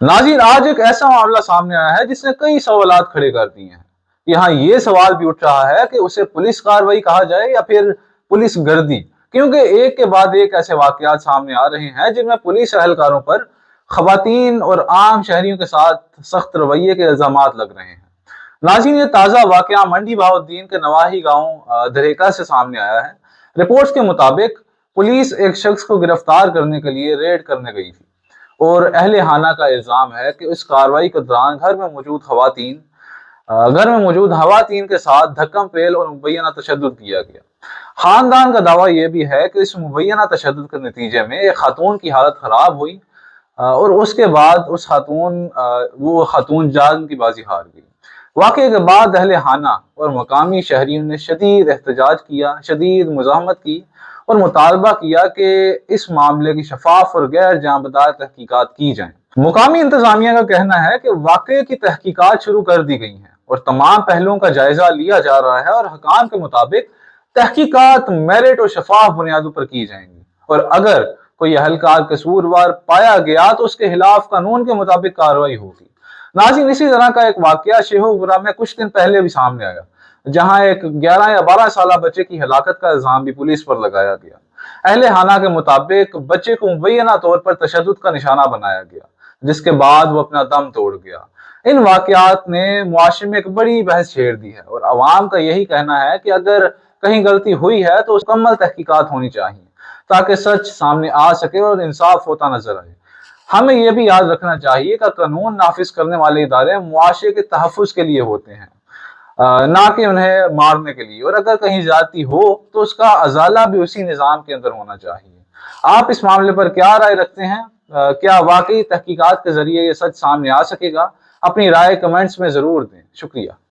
नाज़रीन, आज एक ऐसा मामला सामने आया है जिसने कई सवालात खड़े कर दिए हैं। यहाँ ये सवाल भी उठ रहा है कि उसे पुलिस कार्रवाई कहा जाए या फिर पुलिस गर्दी, क्योंकि एक के बाद एक ऐसे वाकयात सामने आ रहे हैं जिनमें पुलिस एहलकारों पर खवातीन और आम शहरियों के साथ सख्त रवैये के इल्जामात लग रहे हैं। नाज़रीन, ये ताज़ा वाकया मंडी बहाउद्दीन के नवाही गांव दरेका से सामने आया है। रिपोर्ट्स के मुताबिक पुलिस एक शख्स को गिरफ्तार करने के लिए रेड करने गई थी और अहले हाना का इल्जाम है कि इस कार्रवाई के दौरान घर में मौजूद खवातीन के साथ धक्कम पेल और मुबैना तशद्दुद किया गया। खानदान का दावा यह भी है कि इस मुबैना तशद्दुद के नतीजे में एक खातून की हालत खराब हुई और उसके बाद वो खातून जान की बाजी हार गई। वाकये के बाद अहले हाना और मकामी शहरियों ने शदीद एहतजाज किया, शदीद मुज़ाहमत की और मुतालबा किया कि इस मामले की शफाफ और गैर जांबदार तहकीकात की जाए। मुकामी इंतजामिया का कहना है कि वाकये की तहकीकात शुरू कर दी गई हैं और तमाम पहलुओं का जायजा लिया जा रहा है और हकाम के मुताबिक तहकीकात मेरिट और शफाफ बुनियादों पर की जाएंगी और अगर कोई अहलकार कसूरवार पाया गया तो उसके खिलाफ कानून के मुताबिक कार्रवाई होगी। नाज़रीन, इसी तरह का एक वाकया शेखोपुरा में कुछ दिन पहले भी सामने आया, जहां एक 11 या 12 साल बच्चे की हलाकत का इल्जाम भी पुलिस पर लगाया गया। अहले हाना के मुताबिक बच्चे को मुबैना तौर पर तशद्दुद का निशाना बनाया गया, जिसके बाद वो अपना दम तोड़ गया। इन वाकयात ने मुआशरे में एक बड़ी बहस छेड़ दी है और अवाम का यही कहना है कि अगर कहीं गलती हुई है तो मुकम्मल तहकीकात होनी चाहिए ताकि सच सामने आ सके और इंसाफ होता नजर आए। हमें यह भी याद रखना चाहिए कि कानून नाफिज करने वाले इदारे मुआशरे के तहफ़्फ़ुज़ के लिए होते हैं, ना कि उन्हें मारने के लिए, और अगर कहीं ज्यादती हो तो उसका अजाला भी उसी निज़ाम के अंदर होना चाहिए। आप इस मामले पर क्या राय रखते हैं? क्या वाकई तहकीकात के जरिए ये सच सामने आ सकेगा? अपनी राय कमेंट्स में जरूर दें। शुक्रिया।